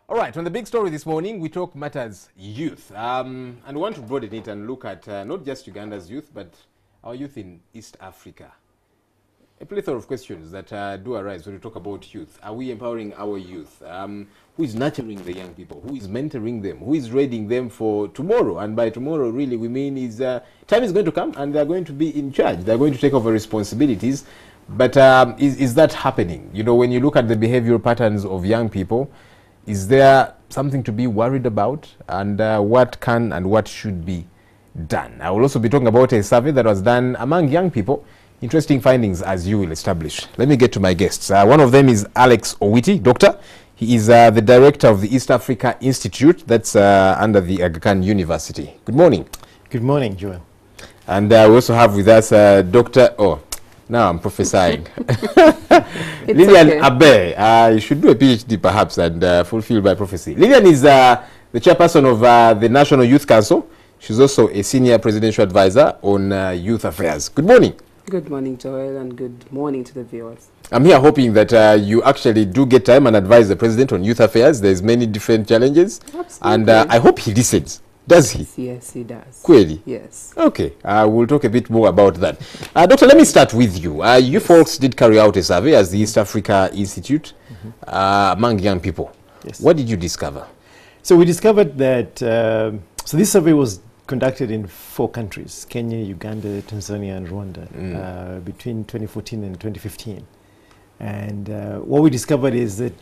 All right, on the big story this morning, we talk matters youth. And we want to broaden it and look at not just Uganda's youth, but our youth in East Africa. A plethora of questions that do arise when we talk about youth. Are we empowering our youth? Who is nurturing the young people? Who is mentoring them? Who is readying them for tomorrow? And by tomorrow, really, we mean is time is going to come and they're going to be in charge. They're going to take over responsibilities. But is that happening? You know, when you look at the behavioral patterns of young people, is there something to be worried about? And what can and what should be done? I will also be talking about a survey that was done among young people. Interesting findings, as you will establish. Let me get to my guests. One of them is Alex Owiti, doctor. He is the director of the East Africa Institute, that's under the Aga Khan University. Good morning. Good morning, Joel. And we also have with us Dr. Oh, now I'm prophesying. Lillian okay. Abe. You should do a PhD perhaps and fulfill by prophecy. Lillian is the chairperson of the National Youth Council. She's also a senior presidential advisor on youth affairs. Good morning. Good morning, Joel, and good morning to the viewers. I'm here hoping that you actually do get time and advise the president on youth affairs. There's many different challenges. Absolutely. And I hope he listens. Does he? Yes, he does. Clearly? Yes. Okay, we'll talk a bit more about that. Doctor, let me start with you. You folks did carry out a survey as the East Africa Institute among young people. Yes. What did you discover? So we discovered that, so this survey was conducted in 4 countries, Kenya, Uganda, Tanzania, and Rwanda, between 2014 and 2015. And what we discovered is that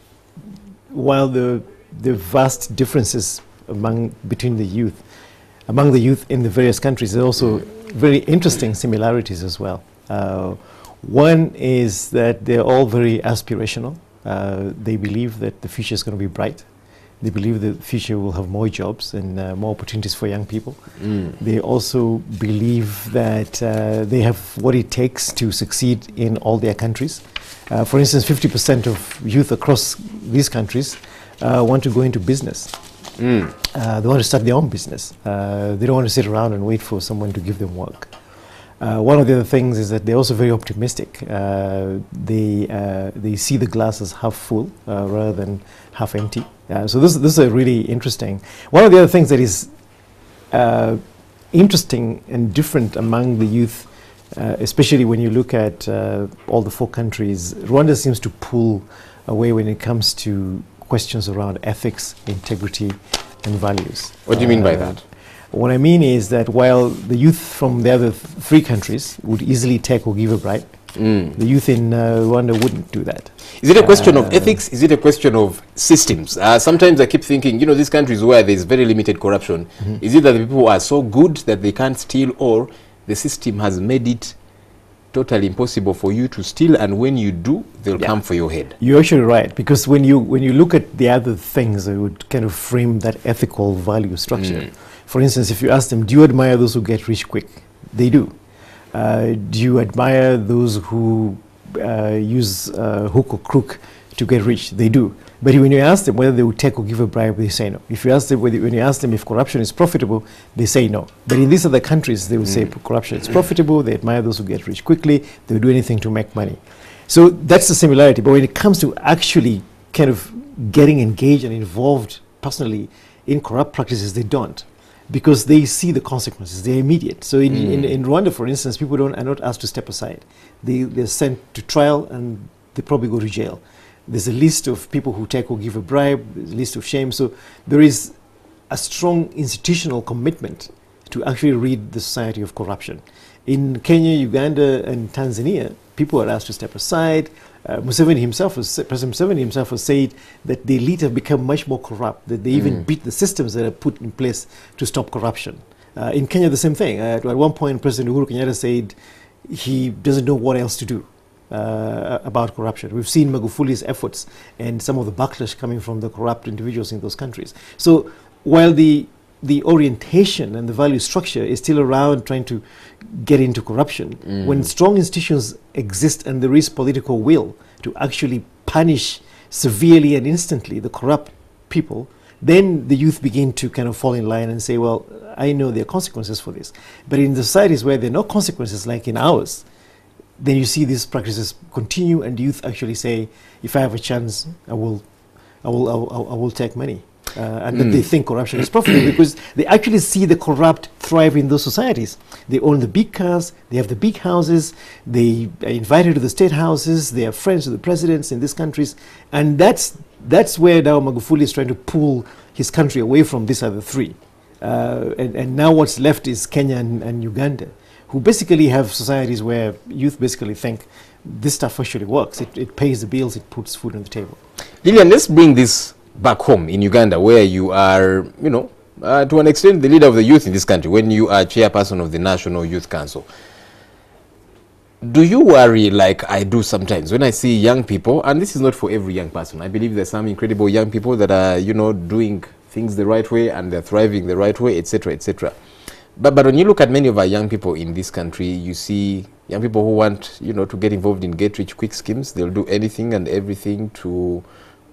while the vast differences between the youth, among the youth in the various countries, there are also very interesting similarities as well. One is that they're all very aspirational. They believe that the future is going to be bright. They believe the future will have more jobs and more opportunities for young people. They also believe that they have what it takes to succeed in all their countries. For instance, 50% of youth across these countries want to go into business. They want to start their own business. They don't want to sit around and wait for someone to give them work. One of the other things is that they're also very optimistic. They see the glass as half full rather than half empty. So this is a really interesting. One of the other things that is interesting and different among the youth, especially when you look at all the 4 countries, Rwanda seems to pull away when it comes to questions around ethics, integrity, and values. What do you mean by that? What I mean is that while the youth from the other 3 countries would easily take or give a bribe, the youth in Rwanda wouldn't do that. Is it a question of ethics? Is it a question of systems? Sometimes I keep thinking, you know, these countries where there's very limited corruption, is it that the people are so good that they can't steal, or the system has made it totally impossible for you to steal, and when you do, they'll come for your head? You're actually right, because when you look at the other things that would kind of frame that ethical value structure. For instance, if you ask them, do you admire those who get rich quick? They do. Do you admire those who use hook or crook to get rich? They do. But when you ask them whether they would take or give a bribe, they say no. If you ask them when you ask them if corruption is profitable, they say no. But in these other countries, they will say corruption is profitable. They admire those who get rich quickly. They will do anything to make money. So that's the similarity. But when it comes to actually kind of getting engaged and involved personally in corrupt practices, they don't, because they see the consequences. They're immediate. So in Rwanda, for instance, people are not asked to step aside. They're sent to trial and they probably go to jail. There's a list of people who take or give a bribe, there's a list of shame. So there is a strong institutional commitment to actually rid the society of corruption. In Kenya, Uganda, and Tanzania, people are asked to step aside. President Museveni himself has said that the elite have become much more corrupt, that they even beat the systems that are put in place to stop corruption. In Kenya, the same thing. At one point, President Uhuru Kenyatta said he doesn't know what else to do about corruption. We've seen Magufuli's efforts and some of the backlash coming from the corrupt individuals in those countries. So while the orientation and the value structure is still around trying to get into corruption, when strong institutions exist and there is political will to actually punish severely and instantly the corrupt people, then the youth begin to kind of fall in line and say, well, I know there are consequences for this. But in the societies where there are no consequences, like in ours, then you see these practices continue, and youth actually say, if I have a chance, I will I will take money. And that they think corruption is profitable because they actually see the corrupt thrive in those societies. They own the big cars, they have the big houses, they are invited to the state houses, they are friends with the presidents in these countries, and that's where now Magufuli is trying to pull his country away from these other three. And now what's left is Kenya and Uganda, who basically have societies where youth basically think this stuff actually works. It pays the bills, it puts food on the table. Lilian, let's bring this back home in Uganda, where you are, you know, to an extent the leader of the youth in this country, when you are chairperson of the National Youth Council. Do you worry like I do sometimes when I see young people, and this is not for every young person, I believe there's some incredible young people that are, you know, doing things the right way and they're thriving the right way, etc., etc. But when you look at many of our young people in this country, you see young people who want, you know, to get involved in get-rich-quick schemes. They'll do anything and everything to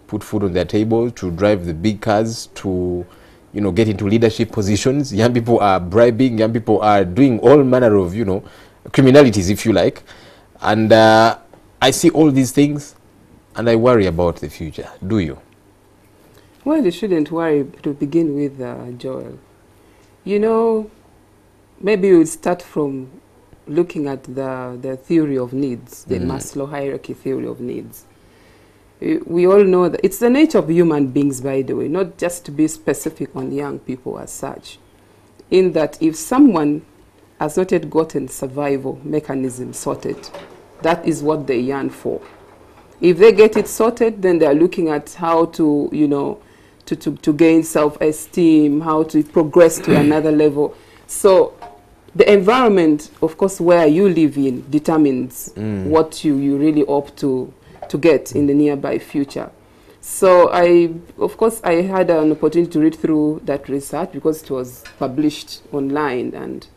put food on their table, to drive the big cars, to, you know, get into leadership positions. Young people are bribing, young people are doing all manner of, you know, criminalities, if you like. And I see all these things and I worry about the future. Do you? Well, you shouldn't worry to begin with, Joel. You know, maybe we'll start from looking at the theory of needs, the Maslow hierarchy theory of needs. We all know that it's the nature of human beings, by the way, not just to be specific on young people as such, in that if someone has not yet gotten survival mechanism sorted, that is what they yearn for. If they get it sorted, then they're looking at how to, you know, to gain self-esteem, how to progress to another level. So the environment, of course, where you live in determines what you really opt to get in the nearby future. So of course, I had an opportunity to read through that research because it was published online. And,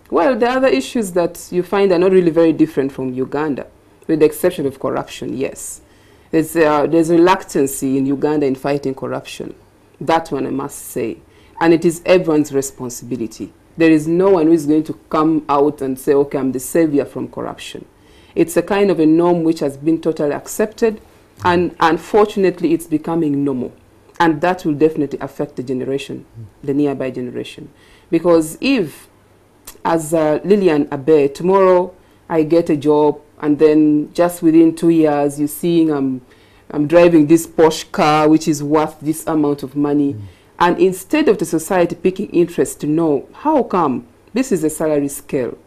well, the other issues that you find are not really very different from Uganda, with the exception of corruption, yes. There's reluctancy in Uganda in fighting corruption. That one I must say. And it is everyone's responsibility. There is no one who is going to come out and say, okay, I'm the savior from corruption. It's a kind of a norm which has been totally accepted, and unfortunately it's becoming normal. And that will definitely affect the generation, the nearby generation. Because if, as Lilian Abe, tomorrow I get a job, and then just within 2 years you're seeing I'm driving this Porsche car which is worth this amount of money, and instead of the society picking interest to know how come this is a salary scale,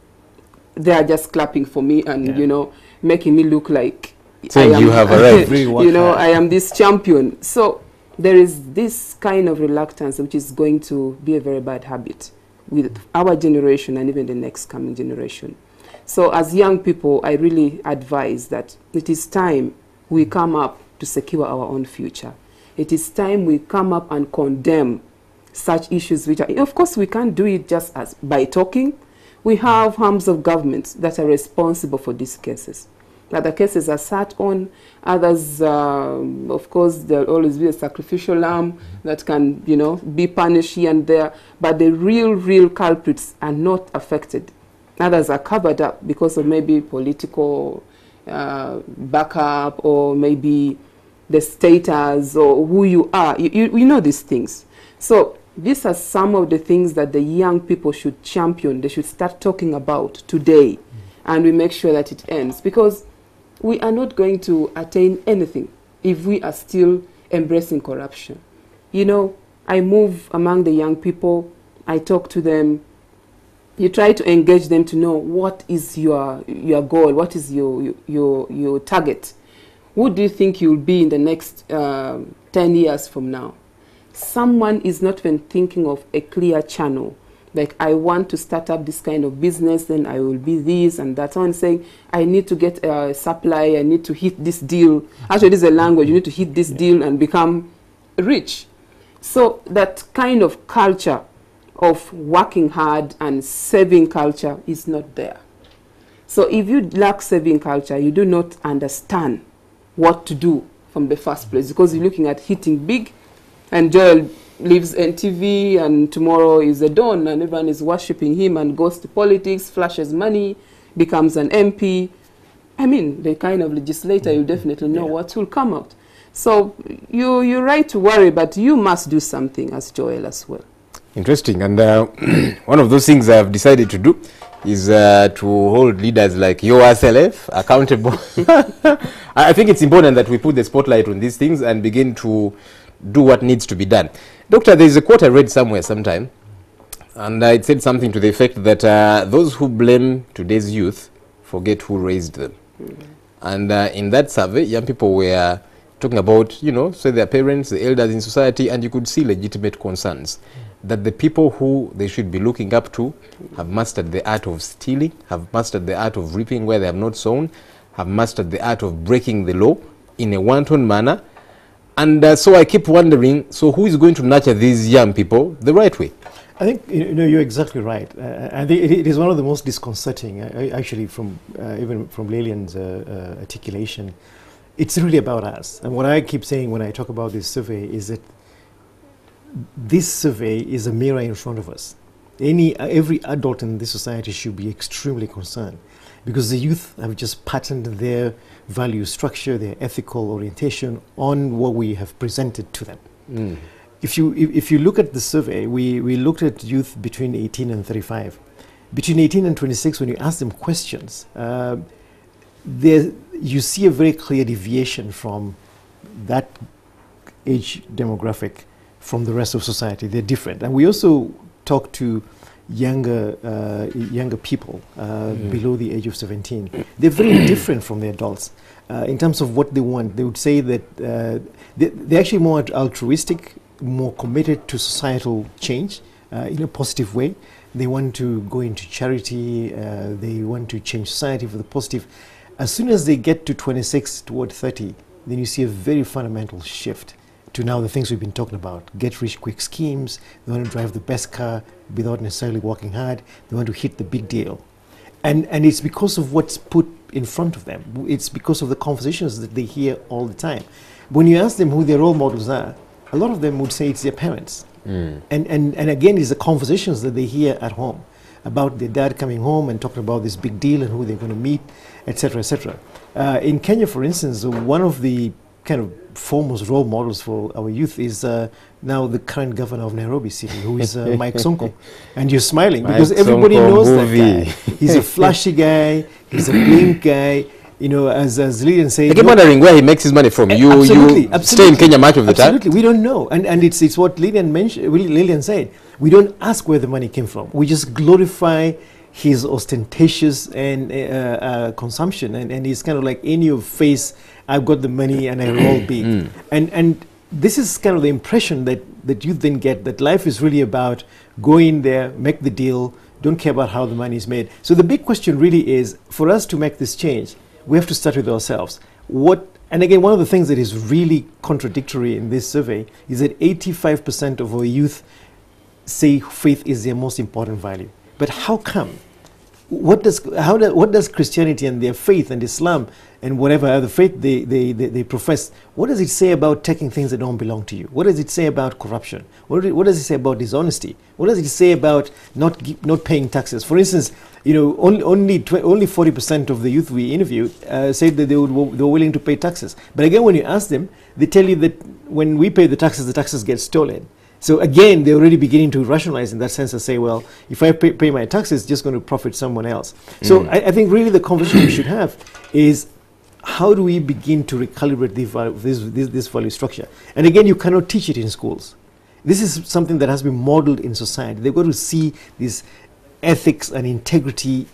they are just clapping for me and you know, making me look like you have arrived. You know, I am this champion. So there is this kind of reluctance which is going to be a very bad habit with our generation and even the next coming generation. So as young people, I really advise that it is time we come up to secure our own future. It is time we come up and condemn such issues which are, of course, we can't do it just as by talking. We have arms of government that are responsible for these cases. Other cases are sat on, others, of course, there'll always be a sacrificial lamb that can, you know, be punished here and there, but the real culprits are not affected. Others are covered up because of maybe political backup, or maybe the status, or who you are. You know these things. So these are some of the things that the young people should champion. They should start talking about today, and we make sure that it ends, because we are not going to attain anything if we are still embracing corruption. You know, I move among the young people, I talk to them, you try to engage them to know what is your goal, what is your target. Who do you think you'll be in the next 10 years from now? Someone is not even thinking of a clear channel. Like, I want to start up this kind of business, then I will be this and that. Someone saying, I need to get a supply, I need to hit this deal. Actually, this is a language. You need to hit this deal and become rich. So that kind of culture of working hard and saving culture is not there. So if you lack saving culture, you do not understand what to do from the first place, because you're looking at hitting big, and Joel leaves NTV and tomorrow is a dawn and everyone is worshipping him and goes to politics, flashes money, becomes an MP. I mean, the kind of legislator, you definitely know what will come out. So you're right to worry, but you must do something as Joel as well. Interesting. And one of those things I've decided to do is to hold leaders like yourself accountable. I think it's important that we put the spotlight on these things and begin to do what needs to be done. Doctor, there's a quote I read somewhere sometime, and it said something to the effect that those who blame today's youth forget who raised them. And in that survey, young people were talking about, you know, say their parents, the elders in society, and you could see legitimate concerns that the people who they should be looking up to have mastered the art of stealing, have mastered the art of reaping where they have not sown, have mastered the art of breaking the law in a wanton manner. And so I keep wondering, so who is going to nurture these young people the right way? I think you're exactly right. I think it is one of the most disconcerting, actually, from even from Lilian's articulation. It's really about us. And what I keep saying when I talk about this survey is that this survey is a mirror in front of us. Every adult in this society should be extremely concerned, because the youth have just patterned their value structure, their ethical orientation on what we have presented to them. If you look at the survey, we looked at youth between 18 and 35. Between 18 and 26, when you ask them questions, you see a very clear deviation from that age demographic from the rest of society. They're different. And we also talk to younger people below the age of 17. They're very different from the adults in terms of what they want. They would say that they're actually more altruistic, more committed to societal change in a positive way. They want to go into charity. They want to change society for the positive. As soon as they get to 26 toward 30, then you see a very fundamental shift to now the things we've been talking about. Get-rich-quick schemes. They want to drive the best car without necessarily working hard. They want to hit the big deal. And it's because of what's put in front of them. It's because of the conversations that they hear all the time. When you ask them who their role models are, a lot of them would say it's their parents. And again, it's the conversations that they hear at home about their dad coming home and talking about this big deal and who they're going to meet, etc., etc. In Kenya, for instance, one of the kind of foremost role models for our youth is now the current governor of Nairobi City, who is Mike Sonko. And you're smiling because everybody knows that guy. He's a flashy guy, he's a blink guy. You know, as Lilian said, I keep wondering where he makes his money from. You stay in Kenya much of the time? Absolutely, we don't know. And it's what Lilian said. We don't ask where the money came from. We just glorify his ostentatious and consumption. And he's kind of like in your face, I've got the money and I roll big. And this is kind of the impression that you then get, that life is really about go in there, make the deal, don't care about how the money is made. So the big question really is, for us to make this change, we have to start with ourselves. And again, one of the things that is really contradictory in this survey is that 85% of our youth say faith is their most important value. But how come? What does Christianity and their faith and Islam and whatever other faith they profess, what does it say about taking things that don't belong to you? What does it say about corruption? What does it say about dishonesty? What does it say about not paying taxes? For instance, you know, only 40% of the youth we interviewed said that they were willing to pay taxes. But again, when you ask them, they tell you that when we pay the taxes get stolen. So again, they're already beginning to rationalize in that sense and say, well, if I pay my taxes, it's just going to profit someone else. So I think really the conversation we should have is, how do we begin to recalibrate this value structure? And again, you cannot teach it in schools. This is something that has been modeled in society. They've got to see this ethics and integrity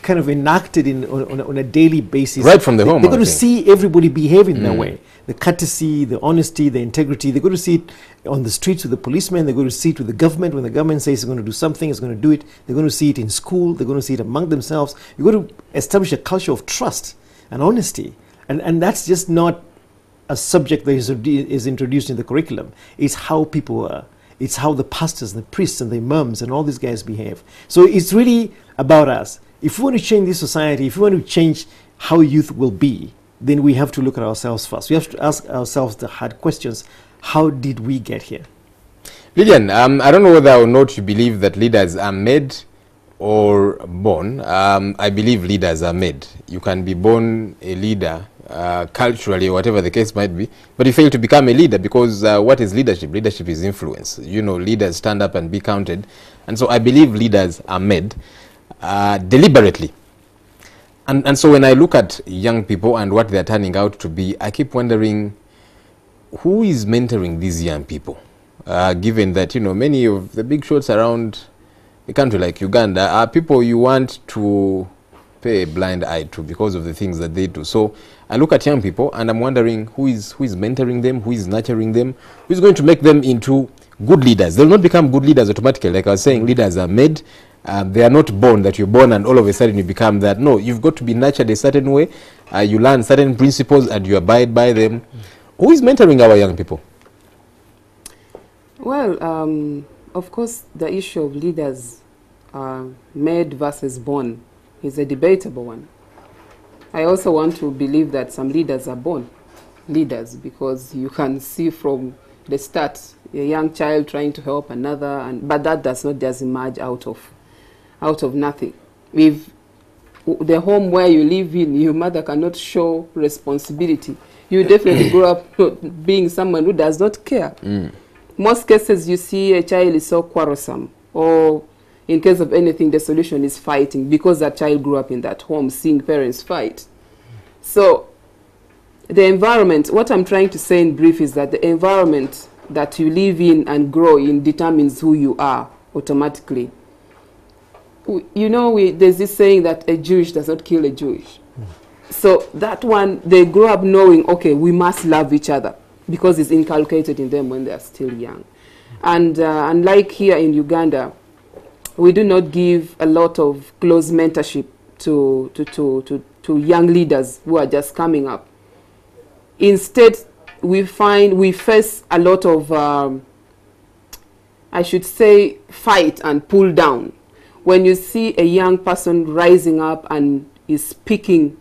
kind of enacted on a daily basis. Right from the home. They've got to see everybody behaving that way. The courtesy, the honesty, the integrity. They're going to see it on the streets with the policemen. They're going to see it with the government. When the government says it's going to do something, it's going to do it. They're going to see it in school. They're going to see it among themselves. You've got to establish a culture of trust and honesty. And that's just not a subject that is introduced in the curriculum. It's how people are. It's how the pastors and the priests and the imams and all these guys behave. So it's really about us. If we want to change this society, if we want to change how youth will be, then we have to look at ourselves first. We have to ask ourselves the hard questions. How did we get here? Lilian, I don't know whether or not you believe that leaders are made or born. I believe leaders are made. You can be born a leader culturally, or whatever the case might be, but you fail to become a leader, because what is leadership? Leadership is influence. You know, leaders stand up and be counted. And so I believe leaders are made deliberately. And so when I look at young people and what they're turning out to be, I keep wondering, who is mentoring these young people? Given that, you know, many of the big shots around a country like Uganda are people you want to pay a blind eye to because of the things that they do. So I look at young people and I'm wondering who is mentoring them, who is nurturing them, who is going to make them into good leaders. They'll not become good leaders automatically. Like I was saying, leaders are made. They are not born, that you're born and all of a sudden you become that. No, you've got to be nurtured a certain way. You learn certain principles and you abide by them. Who is mentoring our young people? Well, of course, the issue of leaders made versus born is a debatable one. I also want to believe that some leaders are born leaders, because you can see from the start a young child trying to help another, but that does not just emerge out of nothing. If the home where you live in, your mother cannot show responsibility, you definitely grow up being someone who does not care. Most cases you see a child is so quarrelsome, or in case of anything, the solution is fighting, because that child grew up in that home seeing parents fight. So the environment, what I'm trying to say in brief is that the environment that you live in and grow in determines who you are automatically. You know, there's this saying that a Jewish does not kill a Jewish. So that one, they grow up knowing, okay, we must love each other, because it's inculcated in them when they are still young. And unlike here in Uganda, we do not give a lot of close mentorship to young leaders who are just coming up. Instead, we face a lot of, I should say, fight and pull down. When you see a young person rising up and is speaking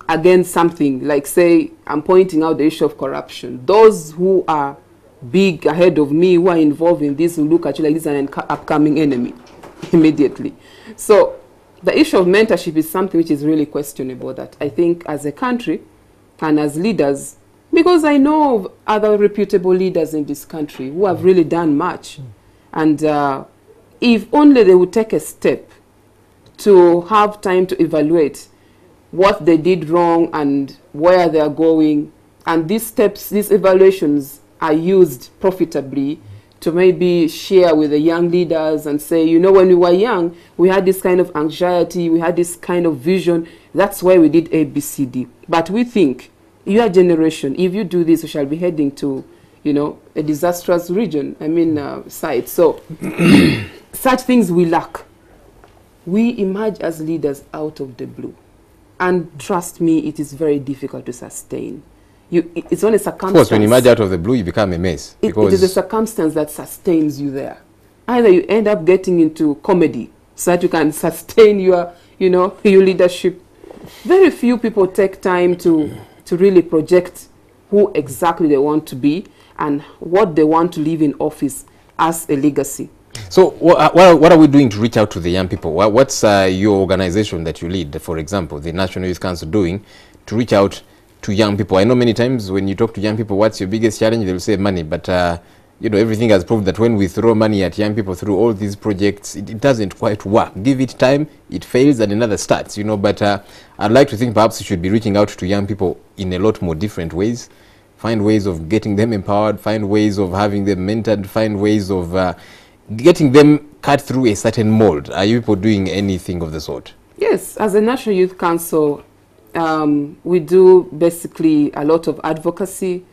against something, like say, I'm pointing out the issue of corruption, those who are big ahead of me, who are involved in this, will look at you like this is an upcoming enemy immediately. So the issue of mentorship is something which is really questionable, that I think as a country and as leaders, because I know of other reputable leaders in this country who have really done much. And if only they would take a step to have time to evaluate what they did wrong and where they are going, and these steps, these evaluations are used profitably to maybe share with the young leaders and say, you know, when we were young, we had this kind of anxiety, we had this kind of vision, that's why we did A, B, C, D. But we think, your generation, if you do this, we shall be heading to, you know, a disastrous region, site. So such things we lack. We emerge as leaders out of the blue. And trust me, it is very difficult to sustain. It's only a circumstance. Of course, when you emerge out of the blue, you become a mess. It is a circumstance that sustains you there. Either you end up getting into comedy so that you can sustain your, your leadership. Very few people take time to really project who exactly they want to be and what they want to leave in office as a legacy. So what are we doing to reach out to the young people? What's your organization that you lead, for example, the National Youth Council, doing to reach out to young people? I know many times when you talk to young people, what's your biggest challenge? They'll say money, but everything has proved that when we throw money at young people through all these projects, it doesn't quite work. Give it time, it fails, and another starts. But I'd like to think perhaps you should be reaching out to young people in a lot more different ways. Find ways of getting them empowered, find ways of having them mentored, find ways of getting them cut through a certain mold. Are you people doing anything of the sort? Yes, as a National Youth Council, we do basically a lot of advocacy.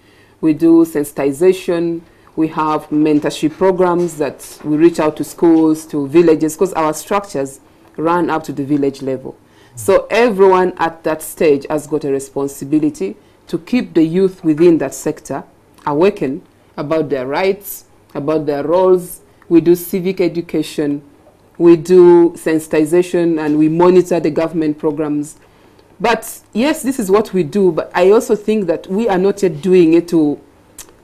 We do sensitization. We have mentorship programs that we reach out to schools, to villages, because our structures run up to the village level. So everyone at that stage has got a responsibility to keep the youth within that sector awakened about their rights, about their roles. We do civic education. We do sensitization, and we monitor the government programs. But yes, this is what we do, but I also think that we are not yet doing it to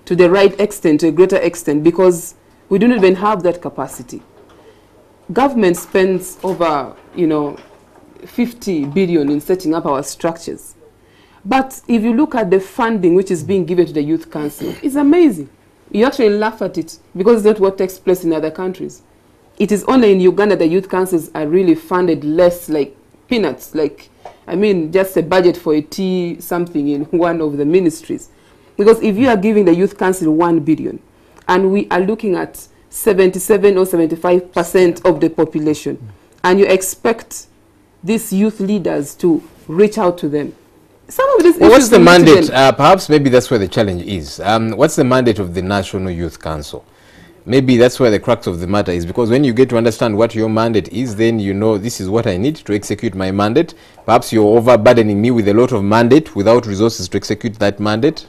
the right extent, to a greater extent, because we do not even have that capacity. Government spends over, 50 billion in setting up our structures. But if you look at the funding which is being given to the Youth Council, it's amazing. You actually laugh at it because that's what takes place in other countries. It is only in Uganda the youth councils are really funded less, like peanuts, like, I mean, just a budget for a tea something in one of the ministries. Because if you are giving the Youth Council 1 billion, and we are looking at 77 or 75% of the population, and you expect these youth leaders to reach out to them. Some of these what's the mandate? Perhaps maybe that's where the challenge is. What's the mandate of the National Youth Council? Maybe that's where the crux of the matter is, because when you get to understand what your mandate is, then you know this is what I need to execute my mandate. Perhaps you're overburdening me with a lot of mandate without resources to execute that mandate.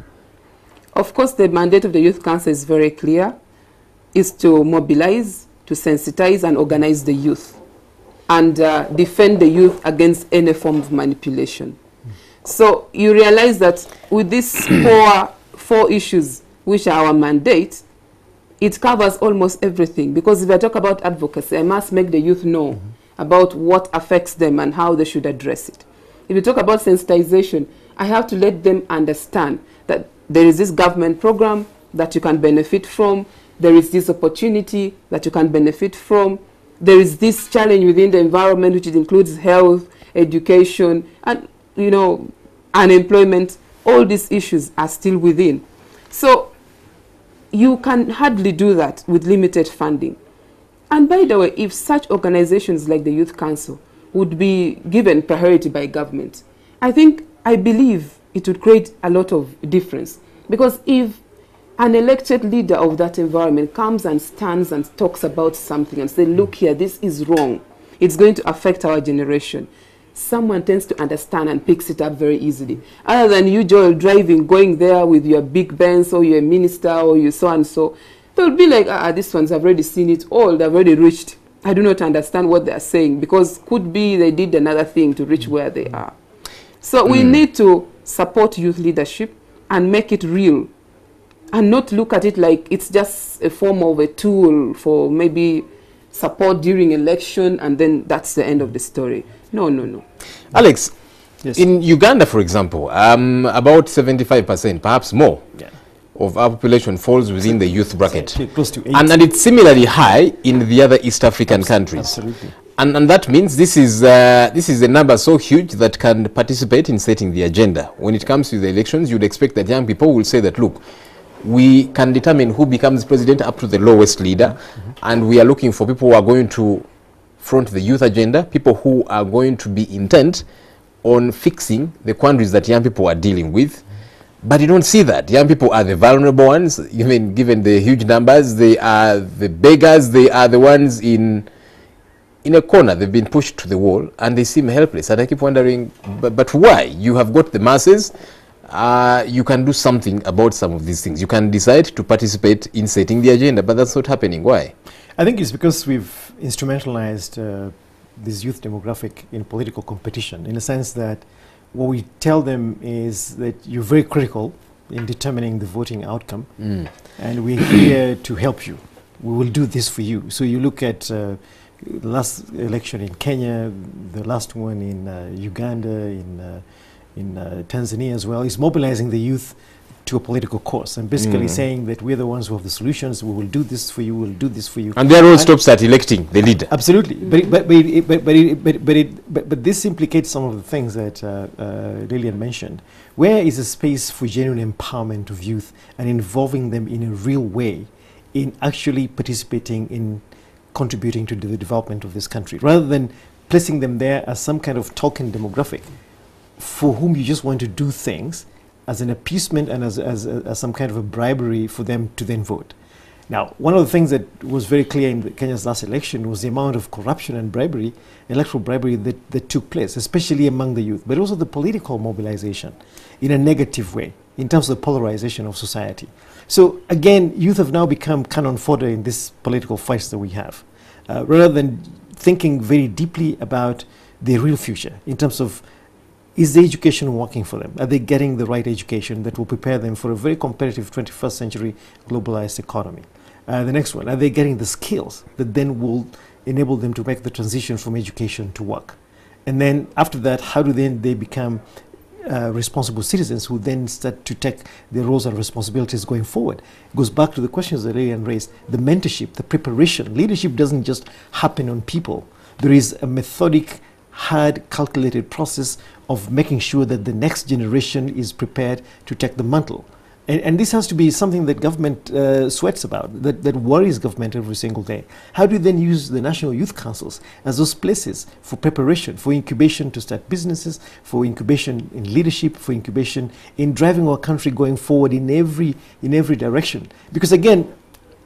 Of course, the mandate of the Youth Council is very clear. Is to mobilize, to sensitize and organize the youth and defend the youth against any form of manipulation. So you realize that with these four issues, which are our mandate, it covers almost everything. Because if I talk about advocacy, I must make the youth know about what affects them and how they should address it. If you talk about sensitization, I have to let them understand that there is this government program that you can benefit from. There is this opportunity that you can benefit from. There is this challenge within the environment, which includes health, education, and, you know, unemployment. All these issues are still within. So you can hardly do that with limited funding. And by the way, if such organizations like the Youth Council would be given priority by government, I believe it would create a lot of difference. Because if an elected leader of that environment comes and stands and talks about something and says, look here, this is wrong, it's going to affect our generation, someone tends to understand and picks it up very easily. Other than you, Joel, driving, going there with your big Benz or your minister or your so-and-so, they'll be like, these ones have already seen it all, they've already reached. I do not understand what they're saying, because could be they did another thing to reach where they are. So we need to support youth leadership and make it real, and not look at it like it's just a form of a tool for maybe support during election and then that's the end of the story. No, no, no. Alex, yes. In Uganda, for example, about 75%, perhaps more, of our population falls within the youth bracket. Close to 80. And it's similarly high in the other East African countries. Absolutely. And that means this is a number so huge that can participate in setting the agenda. When it comes to the elections, you'd expect that young people will say that, look, we can determine who becomes president up to the lowest leader, and we are looking for people who are going to front the youth agenda, people who are going to be intent on fixing the quandaries that young people are dealing with. But you don't see that. Young people are the vulnerable ones, even given the huge numbers. They are the beggars. They are the ones in a corner. They've been pushed to the wall and they seem helpless. And I keep wondering, but why? You have got the masses. You can do something about some of these things. You can decide to participate in setting the agenda, but that's not happening. Why? I think it's because we've instrumentalized this youth demographic in political competition, in the sense that what we tell them is that you're very critical in determining the voting outcome, and we're here to help you. We will do this for you. So you look at the last election in Kenya, the last one in Uganda, in Tanzania as well, is mobilizing the youth to a political cause and basically saying that we're the ones who have the solutions, we will do this for you, we'll do this for you. And their role stops at electing the leader. Absolutely. But this implicates some of the things that Lillian mentioned. Where is a space for genuine empowerment of youth and involving them in a real way in actually participating in contributing to the development of this country, rather than placing them there as some kind of token demographic for whom you just want to do things as an appeasement and as some kind of a bribery for them to then vote. Now, one of the things that was very clear in Kenya's last election was the amount of corruption and bribery, electoral bribery that took place, especially among the youth, but also the political mobilization in a negative way in terms of the polarization of society. So again, youth have now become cannon fodder in this political fights that we have, rather than thinking very deeply about their real future in terms of, is the education working for them? Are they getting the right education that will prepare them for a very competitive 21st century globalized economy? The next one, are they getting the skills that then will enable them to make the transition from education to work? And then after that, how do then they become responsible citizens who then start to take their roles and responsibilities going forward. It goes back to the questions that Lillian raised, the mentorship, the preparation. Leadership doesn't just happen on people. There is a methodic, hard, calculated process of making sure that the next generation is prepared to take the mantle. And this has to be something that government sweats about, that worries government every single day. How do you then use the National Youth Councils as those places for preparation, for incubation to start businesses, for incubation in leadership, for incubation in driving our country going forward in every direction? Because again,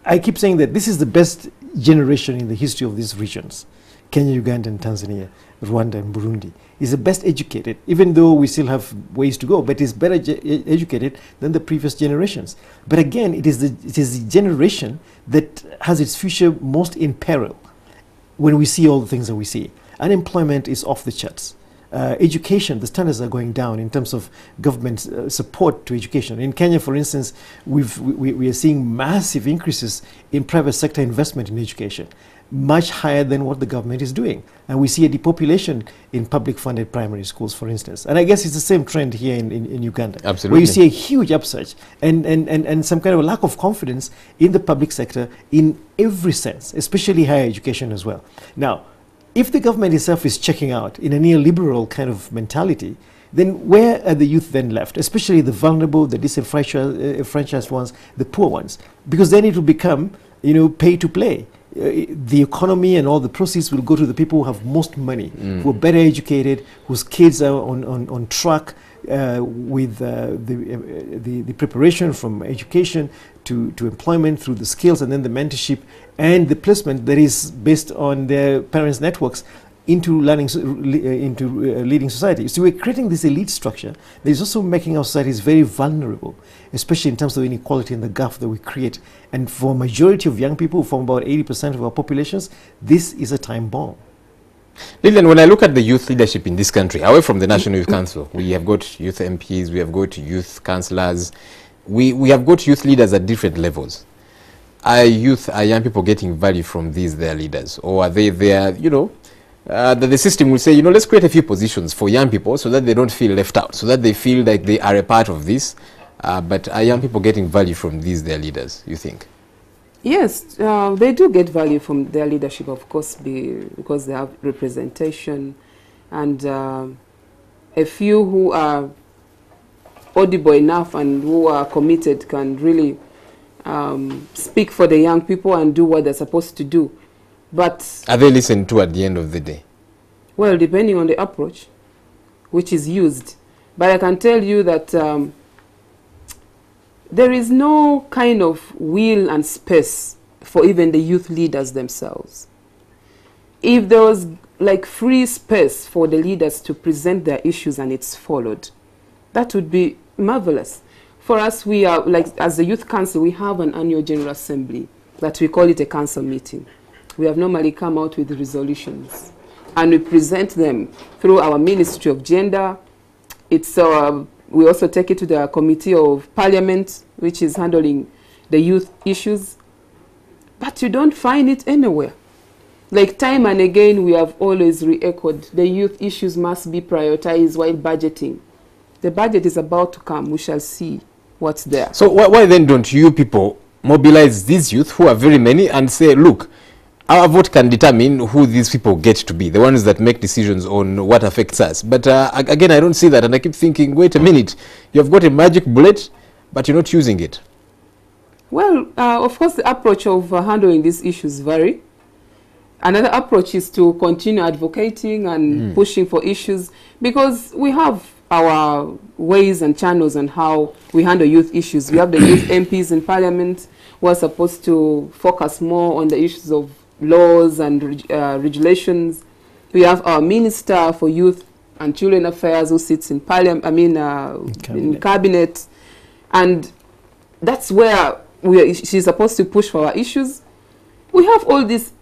I keep saying that this is the best generation in the history of these regions. Kenya, Uganda, and Tanzania, Rwanda, and Burundi is the best educated, even though we still have ways to go, but is better educated than the previous generations. But again, it is the generation that has its future most in peril when we see all the things that we see. Unemployment is off the charts. Education, the standards are going down in terms of government support to education. In Kenya, for instance, we are seeing massive increases in private sector investment in education, much higher than what the government is doing. And we see a depopulation in public-funded primary schools, for instance. And I guess it's the same trend here in Uganda. Absolutely. Where you see a huge upsurge and some kind of a lack of confidence in the public sector in every sense, especially higher education as well. Now, if the government itself is checking out in a neoliberal kind of mentality, then where are the youth then left, especially the vulnerable, the disenfranchised ones, the poor ones? Because then it will become, pay to play. The economy and all the proceeds will go to the people who have most money, who are better educated, whose kids are on track with the preparation from education to employment through the skills and then the mentorship and the placement that is based on their parents' networks into leading society. So we're creating this elite structure that is also making our societies very vulnerable, especially in terms of inequality and the gap that we create. And for a majority of young people, from about 80% of our populations, this is a time bomb. Lillian, when I look at the youth leadership in this country, away from the National Youth Council, we have got youth MPs, we have got youth councillors, we have got youth leaders at different levels. Are young people getting value from their leaders? Or are they there, that the system will say, let's create a few positions for young people so that they don't feel left out, so that they feel like they are a part of this. But are young people getting value from their leaders, you think? Yes, they do get value from their leadership, of course, because they have representation. And a few who are audible enough and who are committed can really speak for the young people and do what they're supposed to do. But are they listened to at the end of the day? Well, depending on the approach which is used. But I can tell you that there is no kind of will and space for even the youth leaders themselves. If there was like free space for the leaders to present their issues and it's followed, that would be marvelous. For us, we are, like, as the Youth Council, we have an annual General Assembly that we call it a council meeting. We have normally come out with resolutions and we present them through our Ministry of Gender. We also take it to the Committee of Parliament, which is handling the youth issues. But you don't find it anywhere. Like time and again, we have always re-echoed the youth issues must be prioritized while budgeting. The budget is about to come. We shall see what's there. So why then don't you people mobilize these youth, who are very many, and say, look, our vote can determine who these people get to be, the ones that make decisions on what affects us. But again, I don't see that, and I keep thinking, wait a minute, you've got a magic bullet, but you're not using it. Well, of course, the approach of handling these issues vary. Another approach is to continue advocating and pushing for issues, because we have our ways and channels on how we handle youth issues. We have the youth MPs in Parliament who are supposed to focus more on the issues of laws and regulations. We have our Minister for Youth and Children Affairs who sits in Parliament, in Cabinet. And that's where she's supposed to push for our issues. We have all these,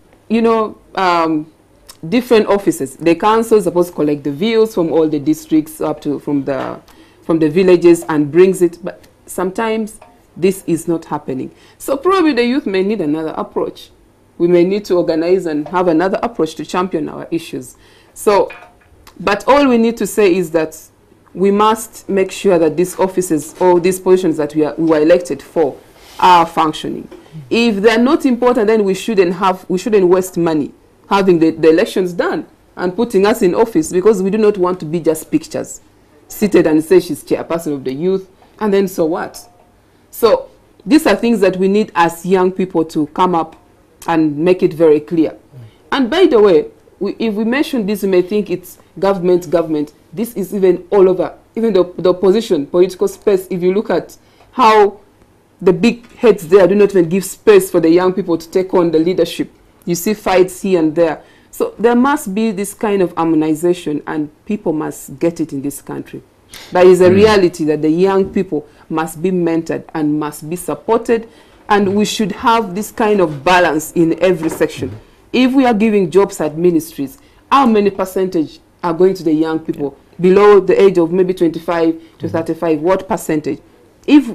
different offices. The council is supposed to collect the views from all the districts up to from the villages and brings it. But sometimes this is not happening. So probably the youth may need another approach. We may need to organize and have another approach to champion our issues. So, but all we need to say is that we must make sure that these offices or these positions that we were elected for are functioning. If they're not important, then we shouldn't waste money having the elections done and putting us in office, because we do not want to be just pictures, seated and say she's chairperson of the youth, and then so what? So these are things that we need as young people to come up and make it very clear. And by the way, if we mention this, we may think it's government. This is even all over, even the opposition, political space. If you look at how the big heads there do not even give space for the young people to take on the leadership. You see fights here and there. So there must be this kind of harmonization, and people must get it in this country. There is a reality that the young people must be mentored and must be supported, and we should have this kind of balance in every section. If we are giving jobs at ministries, how many percentage are going to the young people below the age of maybe 25 to 35? What percentage? If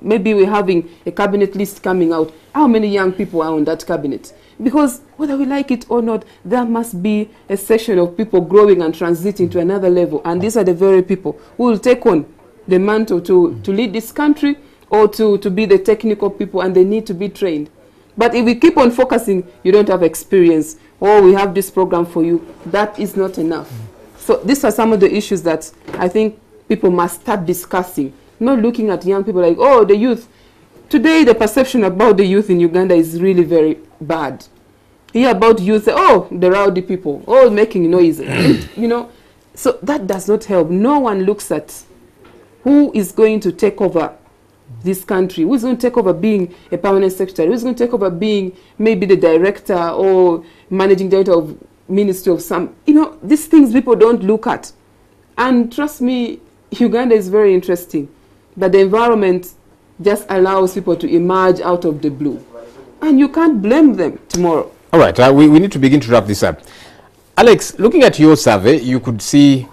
maybe we're having a cabinet list coming out, how many young people are on that cabinet? Because whether we like it or not, there must be a section of people growing and transiting to another level. And these are the very people who will take on the mantle to lead this country, or to be the technical people, and they need to be trained. But if we keep on focusing, you don't have experience, or we have this program for you, that is not enough. So these are some of the issues that I think people must start discussing. Not looking at young people like, oh, the youth. Today, the perception about the youth in Uganda is really very bad. Hear about youth, oh, the rowdy people, oh, making noise, you know. So that does not help. No one looks at who is going to take over this country, who's going to take over being a permanent secretary, who's going to take over being maybe the director or managing director of ministry of some, you know, these things people don't look at. And trust me, Uganda is very interesting. But the environment just allows people to emerge out of the blue. And you can't blame them tomorrow. All right, we need to begin to wrap this up. Alex, looking at your survey, you could see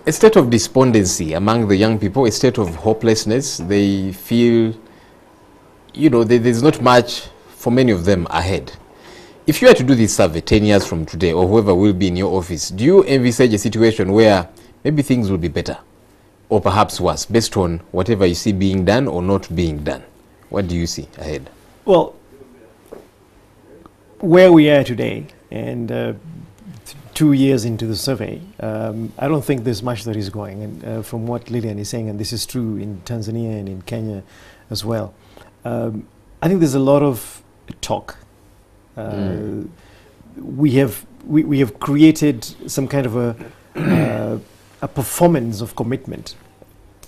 a state of despondency among the young people, a state of hopelessness. They feel, you know, there's not much for many of them ahead. If you were to do this survey 10 years from today, or whoever will be in your office, do you envisage a situation where maybe things will be better, or perhaps worse, based on whatever you see being done or not being done? What do you see ahead? Well, where we are today, and 2 years into the survey, I don't think there's much that is going. And from what Lillian is saying, and this is true in Tanzania and in Kenya as well, I think there's a lot of talk. We have created some kind of a performance of commitment,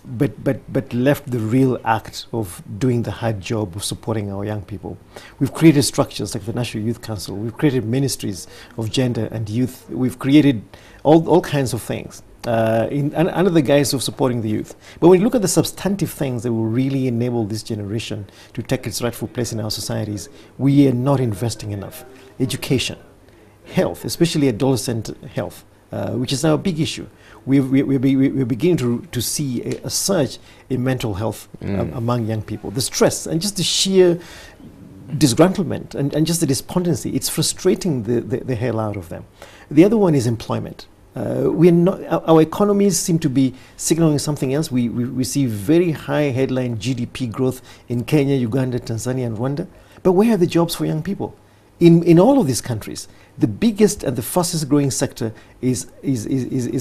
but left the real act of doing the hard job of supporting our young people. We've created structures like the National Youth Council. We've created ministries of gender and youth. We've created all kinds of things under the guise of supporting the youth. But when you look at the substantive things that will really enable this generation to take its rightful place in our societies, we are not investing enough. Education, health, especially adolescent health, which is now a big issue. We're beginning to see a surge in mental health among young people. The stress and just the sheer disgruntlement and just the despondency, it's frustrating the hell out of them. The other one is employment. Our economies seem to be signaling something else. We see very high headline GDP growth in Kenya, Uganda, Tanzania, and Rwanda. But where are the jobs for young people? In all of these countries, the biggest and the fastest growing sector is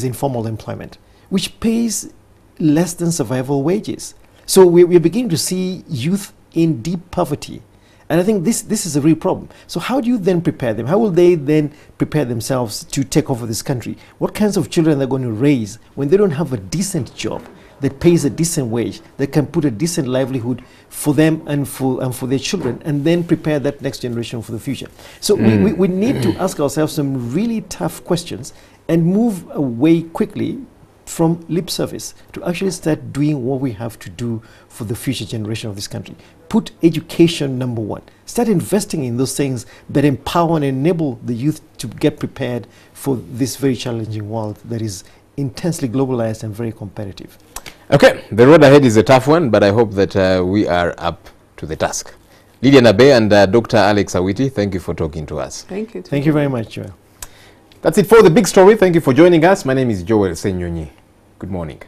informal employment, which pays less than survival wages. So we're beginning to see youth in deep poverty. And I think this is a real problem. So how do you then prepare them? How will they then prepare themselves to take over this country? What kinds of children they're going to raise when they don't have a decent job that pays a decent wage, that can put a decent livelihood for them and for their children, and then prepare that next generation for the future? So we need to ask ourselves some really tough questions and move away quickly from lip service to actually start doing what we have to do for the future generation of this country. Put education number one. Start investing in those things that empower and enable the youth to get prepared for this very challenging world that is intensely globalized and very competitive. Okay, the road ahead is a tough one, but I hope that we are up to the task. Lillian Abe and Dr. Alex Awiti, thank you for talking to us. Thank you. Thank you very much, Joel. That's it for The Big Story. Thank you for joining us. My name is Joel Senyonyi. Good morning.